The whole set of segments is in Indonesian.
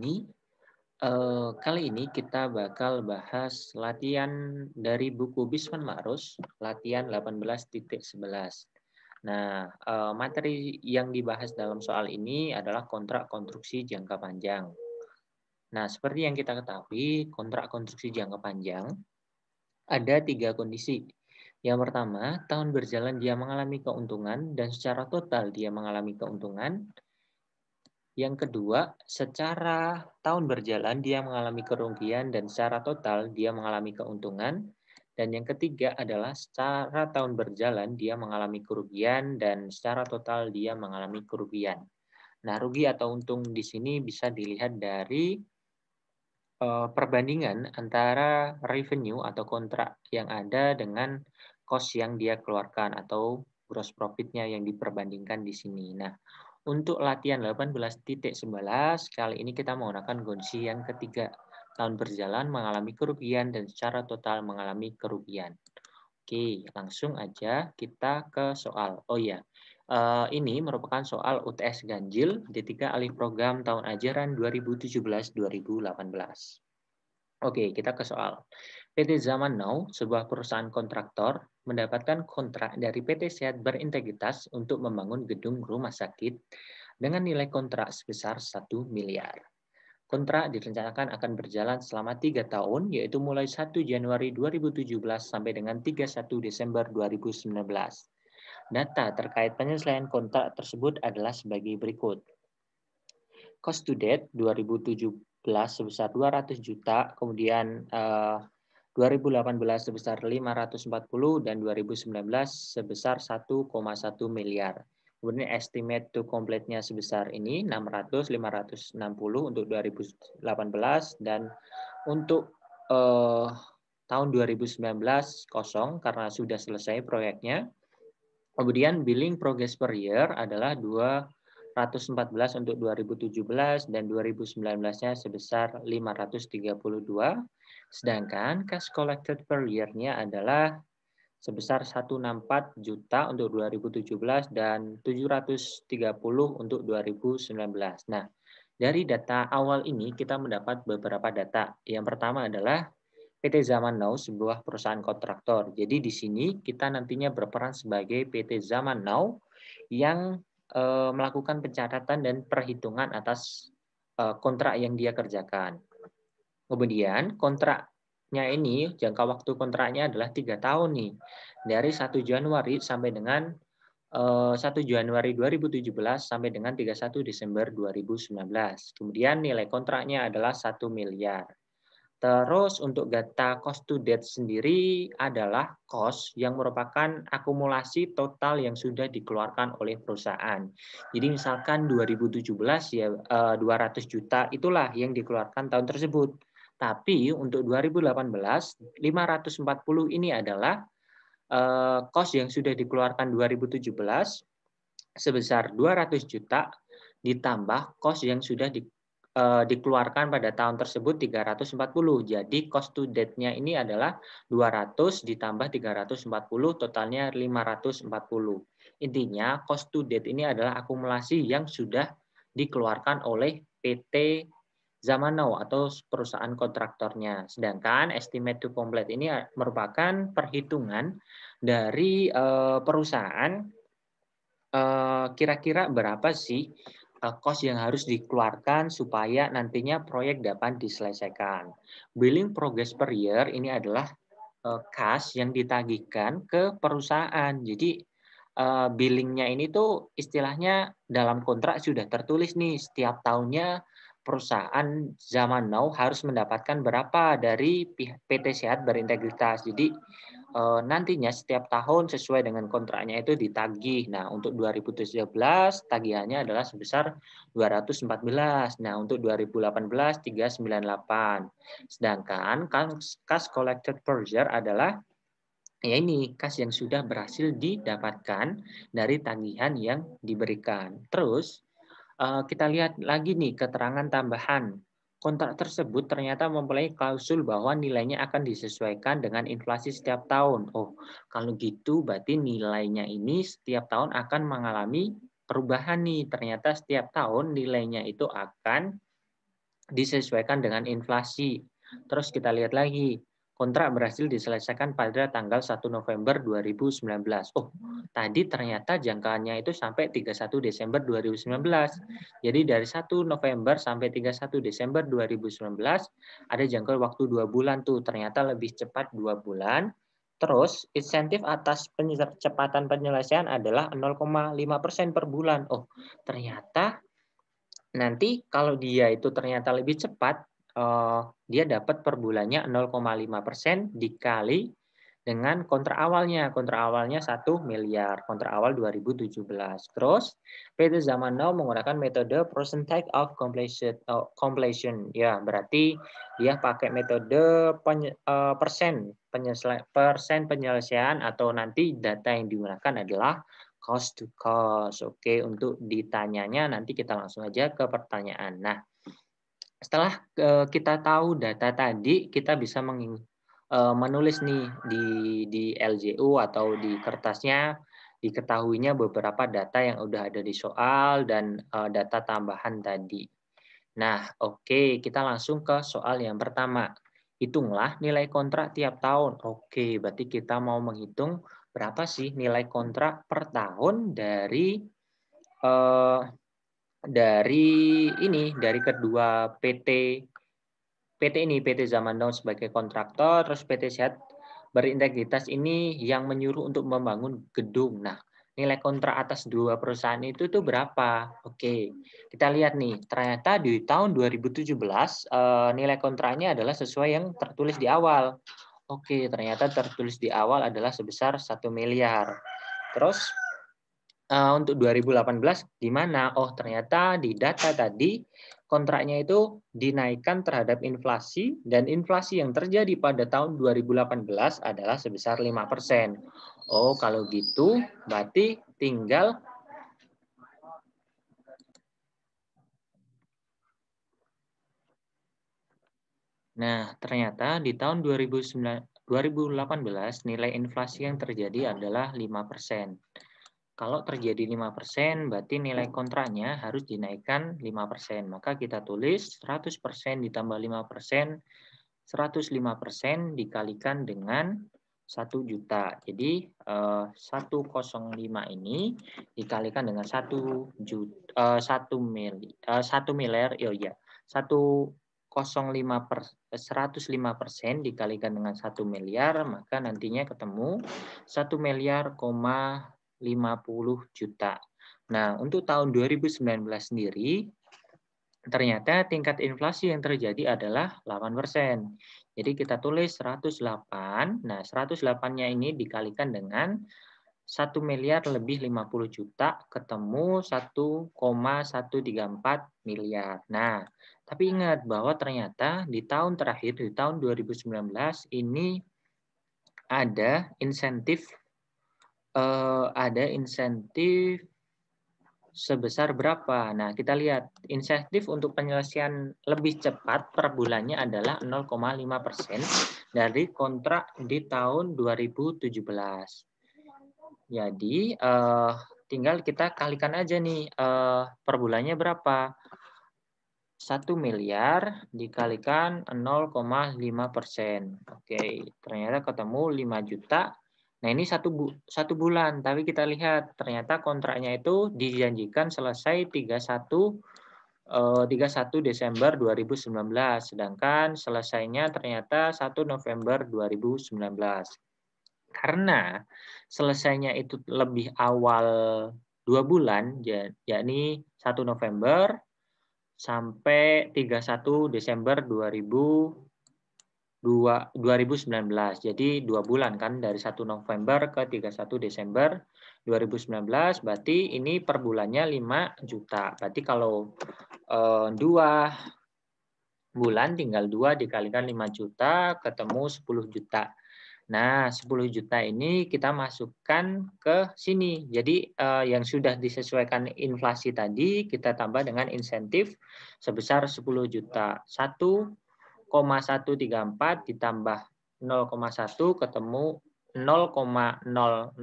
ini, kali ini kita bakal bahas latihan dari buku Bisman Ma'rus, latihan 18.11. Nah, materi yang dibahas dalam soal ini adalah kontrak konstruksi jangka panjang. Nah, seperti yang kita ketahui, kontrak konstruksi jangka panjang ada 3 kondisi. Yang pertama, tahun berjalan dia mengalami keuntungan dan secara total dia mengalami keuntungan. Yang kedua, secara tahun berjalan dia mengalami kerugian dan secara total dia mengalami keuntungan. Dan yang ketiga adalah secara tahun berjalan dia mengalami kerugian dan secara total dia mengalami kerugian. Nah, rugi atau untung di sini bisa dilihat dari perbandingan antara revenue atau kontrak yang ada dengan cost yang dia keluarkan atau gross profit-nya yang diperbandingkan di sini. Nah, untuk latihan 18.11 kali ini kita menggunakan kondisi yang ketiga. Tahun berjalan mengalami kerugian dan secara total mengalami kerugian. Oke, langsung aja kita ke soal. Oh iya, ini merupakan soal UTS ganjil D3 alih program tahun ajaran 2017-2018. Oke, kita ke soal. PT Zaman Now, sebuah perusahaan kontraktor, mendapatkan kontrak dari PT Sehat Berintegritas untuk membangun gedung rumah sakit dengan nilai kontrak sebesar 1 miliar. Kontrak direncanakan akan berjalan selama 3 tahun, yaitu mulai 1 Januari 2017 sampai dengan 31 Desember 2019. Data terkait penyelesaian kontrak tersebut adalah sebagai berikut. Cost to date 2017 sebesar 200 juta, kemudian 2018 sebesar 540 dan 2019 sebesar 1,1 miliar. Kemudian estimate to complete-nya sebesar ini 600, 560 untuk 2018 dan untuk tahun 2019 kosong karena sudah selesai proyeknya. Kemudian billing progress per year adalah 214 untuk 2017 dan 2019-nya sebesar 532. Sedangkan cash collected per year-nya adalah sebesar 164 juta untuk 2017 dan 730 untuk 2019. Nah, dari data awal ini kita mendapat beberapa data. Yang pertama adalah PT Zaman Now, sebuah perusahaan kontraktor. Jadi di sini kita nantinya berperan sebagai PT Zaman Now yang melakukan pencatatan dan perhitungan atas kontrak yang dia kerjakan. Kemudian kontraknya ini, jangka waktu kontraknya adalah 3 tahun nih. Dari 1 Januari sampai dengan 1 Januari 2017 sampai dengan 31 Desember 2019. Kemudian nilai kontraknya adalah 1 miliar. Terus untuk data cost to date sendiri adalah cost yang merupakan akumulasi total yang sudah dikeluarkan oleh perusahaan. Jadi misalkan 2017 ya 200 juta itulah yang dikeluarkan tahun tersebut. Tapi untuk 2018 540 ini adalah cost yang sudah dikeluarkan 2017 sebesar 200 juta ditambah cost yang sudah dikeluarkan pada tahun tersebut 340. Jadi cost to date-nya ini adalah 200 ditambah 340 totalnya 540. Intinya cost to date ini adalah akumulasi yang sudah dikeluarkan oleh PT Zaman Now atau perusahaan kontraktornya. Sedangkan estimate to complete ini merupakan perhitungan dari perusahaan kira-kira berapa sih cost yang harus dikeluarkan supaya nantinya proyek dapat diselesaikan. Billing progress per year ini adalah cash yang ditagihkan ke perusahaan. Jadi billingnya ini tuh istilahnya dalam kontrak sudah tertulis nih setiap tahunnya perusahaan Zaman Now harus mendapatkan berapa dari PT Sehat Berintegritas. Jadi nantinya setiap tahun sesuai dengan kontraknya itu ditagih. Nah, untuk 2017 tagihannya adalah sebesar 214. Nah, untuk 2018 398. Sedangkan cash collected per year adalah ya ini kas yang sudah berhasil didapatkan dari tagihan yang diberikan. Terus kita lihat lagi nih keterangan tambahan. Kontrak tersebut ternyata mempunyai klausul bahwa nilainya akan disesuaikan dengan inflasi setiap tahun. Oh, kalau gitu berarti nilainya ini setiap tahun akan mengalami perubahan nih. Ternyata setiap tahun nilainya itu akan disesuaikan dengan inflasi. Terus kita lihat lagi, kontrak berhasil diselesaikan pada tanggal 1 November 2019. Oh, tadi ternyata jangkaannya itu sampai 31 Desember 2019. Jadi dari 1 November sampai 31 Desember 2019 ada jangka waktu 2 bulan tuh. Ternyata lebih cepat 2 bulan. Terus insentif atas percepatan penyelesaian adalah 0,5% per bulan. Oh, ternyata nanti kalau dia itu ternyata lebih cepat, dia dapat per bulannya 0,5% dikali dengan kontrak awalnya. Kontrak awalnya 1 miliar, kontrak awal 2017. Terus PT Zaman Now menggunakan metode percentage of completion. Ya, berarti dia pakai metode persen penyelesaian, atau nanti data yang digunakan adalah cost to cost. Oke, untuk ditanyanya nanti kita langsung aja ke pertanyaan. Nah, setelah kita tahu data tadi, kita bisa menulis nih di LJU atau di kertasnya, diketahuinya beberapa data yang udah ada di soal dan data tambahan tadi. Nah, oke, kita langsung ke soal yang pertama. Hitunglah nilai kontrak tiap tahun. Oke, berarti kita mau menghitung berapa sih nilai kontrak per tahun eh, dari kedua PT Zaman Now sebagai kontraktor, terus PT Sehat Berintegritas ini yang menyuruh untuk membangun gedung. Nah, nilai kontrak atas dua perusahaan itu tuh berapa? Oke, kita lihat nih. Ternyata di tahun 2017 nilai kontraknya adalah sesuai yang tertulis di awal. Oke, ternyata tertulis di awal adalah sebesar 1 miliar. Terus untuk 2018 gimana? Oh, ternyata di data tadi kontraknya itu dinaikkan terhadap inflasi, dan inflasi yang terjadi pada tahun 2018 adalah sebesar 5%. Oh, kalau gitu berarti tinggal ternyata di tahun 2018 nilai inflasi yang terjadi adalah 5%. Kalau terjadi 5%, berarti nilai kontraknya harus dinaikkan 5%. Maka kita tulis 100% ditambah 5%, 105% dikalikan dengan 1 juta. Jadi 105 ini dikalikan dengan 1 miliar, ya 105% dikalikan dengan 1 miliar, maka nantinya ketemu 1 miliar, 50 juta. Nah, untuk tahun 2019 sendiri, ternyata tingkat inflasi yang terjadi adalah 8%. Jadi kita tulis 108. Nah, 108-nya ini dikalikan dengan 1 miliar lebih 50 juta, ketemu 1,134 miliar. Nah, tapi ingat bahwa ternyata di tahun terakhir, di tahun 2019, ini ada insentif sebesar berapa? Nah, kita lihat insentif untuk penyelesaian lebih cepat per bulannya adalah 0,5% dari kontrak di tahun 2017. Jadi, tinggal kita kalikan aja nih per bulannya berapa. 1 miliar dikalikan 0,5%. Oke, ternyata ketemu 5 juta. Nah, ini satu bulan, tapi kita lihat ternyata kontraknya itu dijanjikan selesai 31 Desember 2019, sedangkan selesainya ternyata 1 November 2019. Karena selesainya itu lebih awal 2 bulan, yakni 1 November sampai 31 Desember 2019. Jadi 2 bulan kan, dari 1 November ke 31 Desember 2019, berarti ini per bulannya 5 juta. Berarti kalau 2 bulan tinggal 2 dikalikan 5 juta, ketemu 10 juta. Nah, 10 juta ini kita masukkan ke sini. Jadi yang sudah disesuaikan inflasi tadi kita tambah dengan insentif sebesar 10 juta. 1,134 ditambah 0,1 ketemu 0,001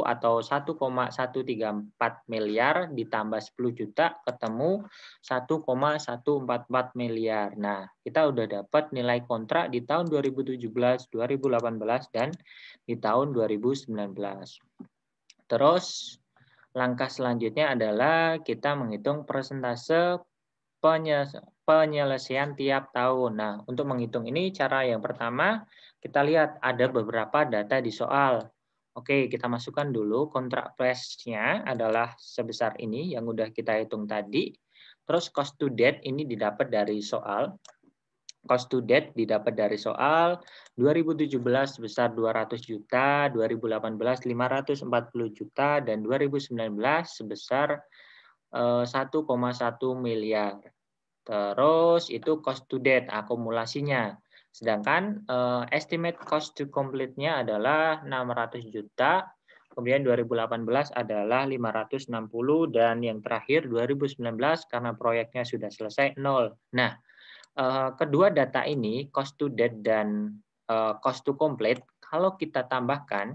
atau 1,134 miliar ditambah 10 juta ketemu 1,144 miliar. Nah, kita udah dapat nilai kontrak di tahun 2017, 2018, dan di tahun 2019. Terus, langkah selanjutnya adalah kita menghitung persentase penyelesaian tiap tahun. Nah, untuk menghitung ini cara yang pertama, kita lihat ada beberapa data di soal. Oke, kita masukkan dulu kontrak price-nya adalah sebesar ini yang udah kita hitung tadi. Terus cost to date ini didapat dari soal. Cost to date didapat dari soal 2017 sebesar 200 juta, 2018 540 juta, dan 2019 sebesar 1,1 miliar. Terus itu cost to date akumulasinya. Sedangkan estimate cost to complete-nya adalah 600 juta, kemudian 2018 adalah 560, dan yang terakhir 2019 karena proyeknya sudah selesai 0. Nah, kedua data ini, cost to date dan cost to complete, kalau kita tambahkan,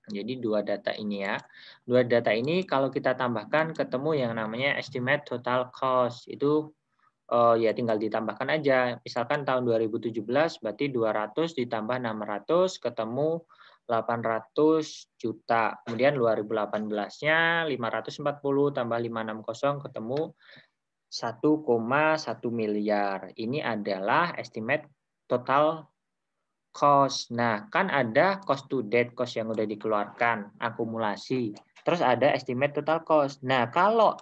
jadi dua data ini ya. Dua data ini kalau kita tambahkan ketemu yang namanya estimate total cost. Itu ya tinggal ditambahkan aja. Misalkan tahun 2017 berarti 200 ditambah 600 ketemu 800 juta. Kemudian 2018-nya 540 tambah 560 ketemu 1,1 miliar. Ini adalah estimate total cost. Nah, kan ada cost to date, cost yang udah dikeluarkan, akumulasi. Terus ada estimate total cost. Nah, kalau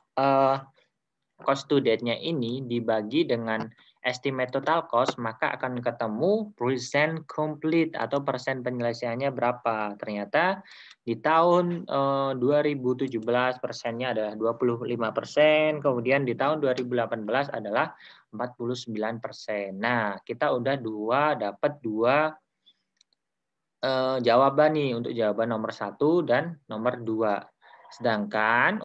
cost to date-nya ini dibagi dengan estimate total cost, maka akan ketemu persen complete atau persen penyelesaiannya berapa. Ternyata di tahun 2017 persennya adalah 25%, kemudian di tahun 2018 adalah 49%. Nah, kita udah dapat dua jawaban nih untuk jawaban nomor 1 dan nomor 2. Sedangkan